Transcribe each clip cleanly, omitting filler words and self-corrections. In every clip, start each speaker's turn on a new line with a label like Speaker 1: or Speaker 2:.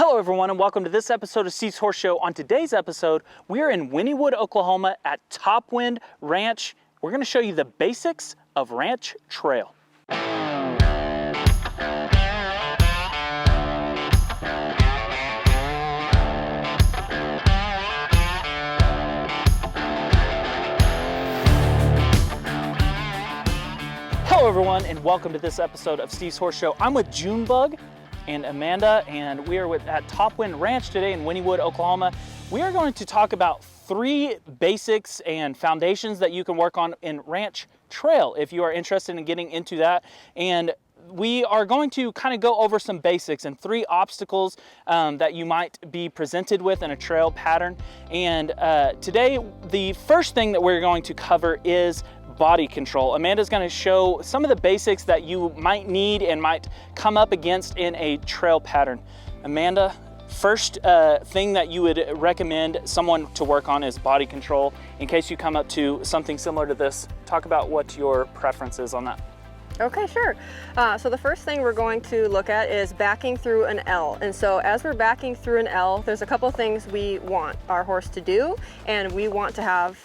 Speaker 1: Hello everyone and welcome to this episode of Steve's Horse Show. On today's episode, we're in Wynnewood, Oklahoma at Topwind Ranch. We're going to show you the basics of ranch trail. Hello everyone and welcome to this episode of Steve's Horse Show. I'm with Junebug and Amanda, and we are at Topwind Ranch today in Wynnewood, Oklahoma. We are going to talk about 3 basics and foundations that you can work on in ranch trail if you are interested in getting into that. And we are going to kind of go over some basics and 3 obstacles that you might be presented with in a trail pattern. And today, the first thing that we're going to cover is body control. Amanda's going to show some of the basics that you might need and might come up against in a trail pattern. Amanda, first thing that you would recommend someone to work on is body control. In case you come up to something similar to this, talk about what your preference is on that.
Speaker 2: Okay, sure. So the first thing we're going to look at is backing through an L. And so as we're backing through an L, there's a couple things we want our horse to do and we want to have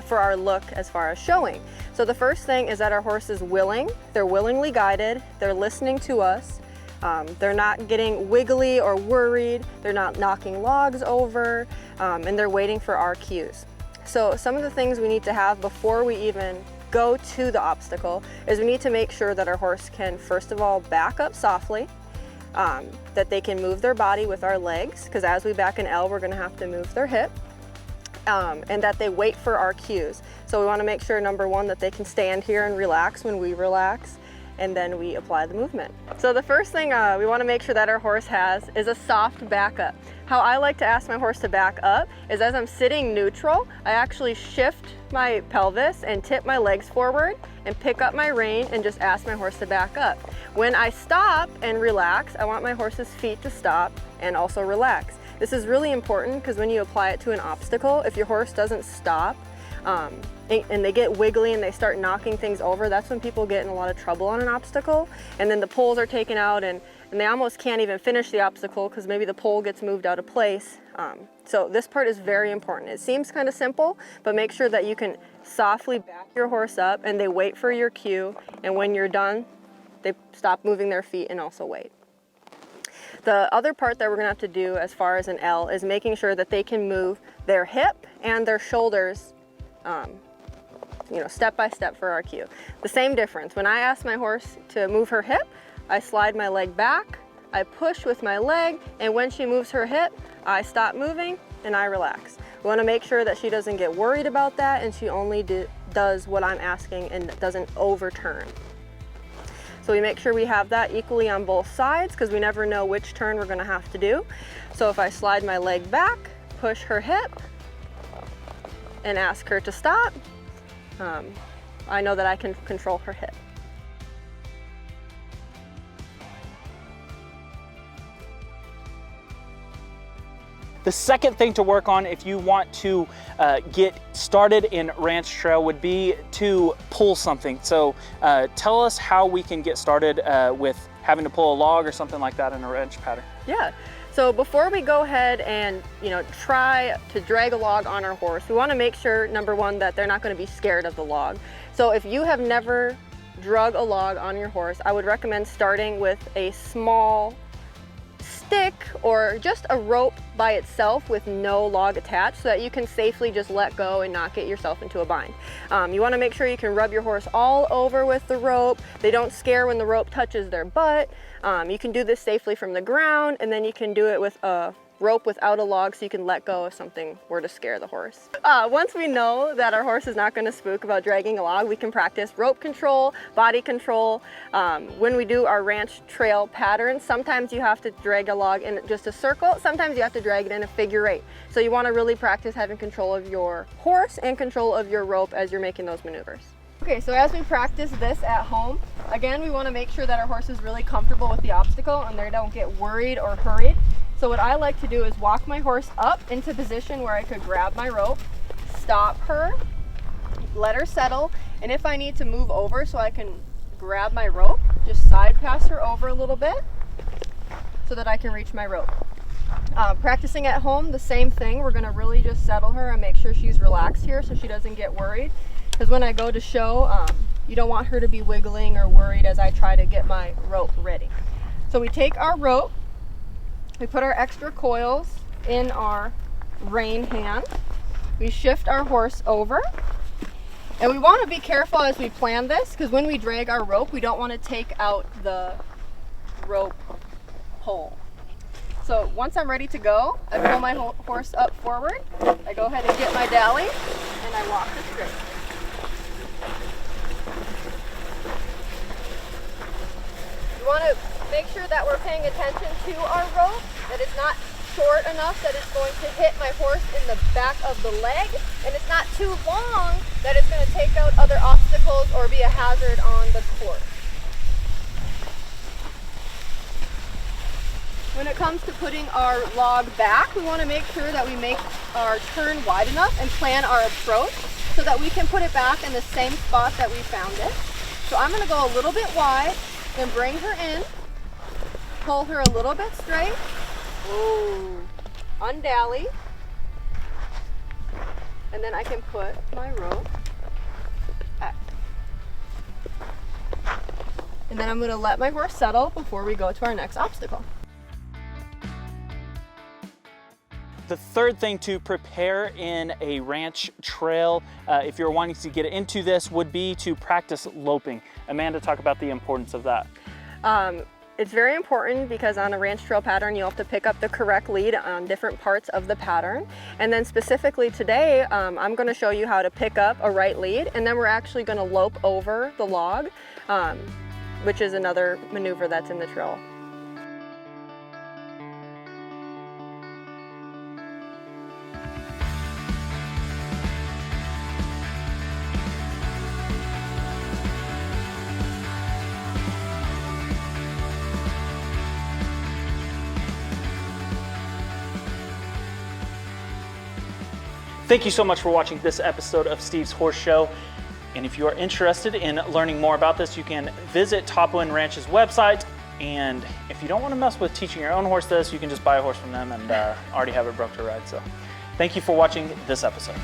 Speaker 2: for our look as far as showing. So the first thing is that our horse is willing, they're willingly guided, they're listening to us, they're not getting wiggly or worried, they're not knocking logs over, and they're waiting for our cues. So some of the things we need to have before we even go to the obstacle is we need to make sure that our horse can first of all back up softly, that they can move their body with our legs, because as we back an L we're going to have to move their hip. And that they wait for our cues. So we want to make sure, number one, that they can stand here and relax when we relax, and then we apply the movement. So the first thing we want to make sure that our horse has is a soft backup. How I like to ask my horse to back up is as I'm sitting neutral, I actually shift my pelvis and tip my legs forward and pick up my rein and just ask my horse to back up. When I stop and relax, I want my horse's feet to stop and also relax. This is really important because when you apply it to an obstacle, if your horse doesn't stop and they get wiggly and they start knocking things over, that's when people get in a lot of trouble on an obstacle. And then the poles are taken out and they almost can't even finish the obstacle because maybe the pole gets moved out of place. So this part is very important. It seems kind of simple, but make sure that you can softly back your horse up and they wait for your cue. And when you're done, they stop moving their feet and also wait. The other part that we're going to have to do as far as an L is making sure that they can move their hip and their shoulders, step by step for our cue. The same difference. When I ask my horse to move her hip, I slide my leg back, I push with my leg, and when she moves her hip, I stop moving and I relax. We want to make sure that she doesn't get worried about that and she only does what I'm asking and doesn't overturn. So we make sure we have that equally on both sides because we never know which turn we're going to have to do. So if I slide my leg back, push her hip, and ask her to stop, I know that I can control her hip.
Speaker 1: The second thing to work on if you want to get started in ranch trail would be to pull something. So tell us how we can get started with having to pull a log or something like that in a ranch pattern.
Speaker 2: Yeah, so before we go ahead and try to drag a log on our horse, we want to make sure, number one, that they're not going to be scared of the log. So if you have never drug a log on your horse, I would recommend starting with a small stick or just a rope by itself with no log attached so that you can safely just let go and not get yourself into a bind. You want to make sure you can rub your horse all over with the rope. They don't scare when the rope touches their butt. You can do this safely from the ground, and then you can do it with a rope without a log so you can let go if something were to scare the horse. Once we know that our horse is not going to spook about dragging a log, we can practice rope control, body control. When we do our ranch trail patterns, sometimes you have to drag a log in just a circle, sometimes you have to drag it in a figure 8. So you want to really practice having control of your horse and control of your rope as you're making those maneuvers. Okay, so as we practice this at home, again, we want to make sure that our horse is really comfortable with the obstacle and they don't get worried or hurried. So what I like to do is walk my horse up into position where I could grab my rope, stop her, let her settle, and if I need to move over so I can grab my rope, just side pass her over a little bit, so that I can reach my rope. Practicing at home, the same thing. We're gonna really just settle her and make sure she's relaxed here so she doesn't get worried. Because when I go to show, you don't want her to be wiggling or worried as I try to get my rope ready. So we take our rope, we put our extra coils in our rein hand, we shift our horse over, and we want to be careful as we plan this, because when we drag our rope, we don't want to take out the rope pole. So once I'm ready to go, I pull my horse up forward, I go ahead and get my dolly, and I walk her straight. You want to make sure that we're paying attention to our rope, that it's not short enough that it's going to hit my horse in the back of the leg, and it's not too long that it's going to take out other obstacles or be a hazard on the course. When it comes to putting our log back, we want to make sure that we make our turn wide enough and plan our approach so that we can put it back in the same spot that we found it. So I'm going to go a little bit wide, then bring her in, pull her a little bit straight, undally, and then I can put my rope back. And then I'm going to let my horse settle before we go to our next obstacle.
Speaker 1: The third thing to prepare in a ranch trail, if you're wanting to get into this, would be to practice loping. Amanda, talk about the importance of that.
Speaker 2: It's very important because on a ranch trail pattern, you have to pick up the correct lead on different parts of the pattern. And then specifically today, I'm going to show you how to pick up a right lead, and then we're actually going to lope over the log, which is another maneuver that's in the trail.
Speaker 1: Thank you so much for watching this episode of Steve's Horse Show. And if you are interested in learning more about this, you can visit Topwind Ranch's website. And if you don't want to mess with teaching your own horse this, you can just buy a horse from them and already have it broke to ride. So thank you for watching this episode.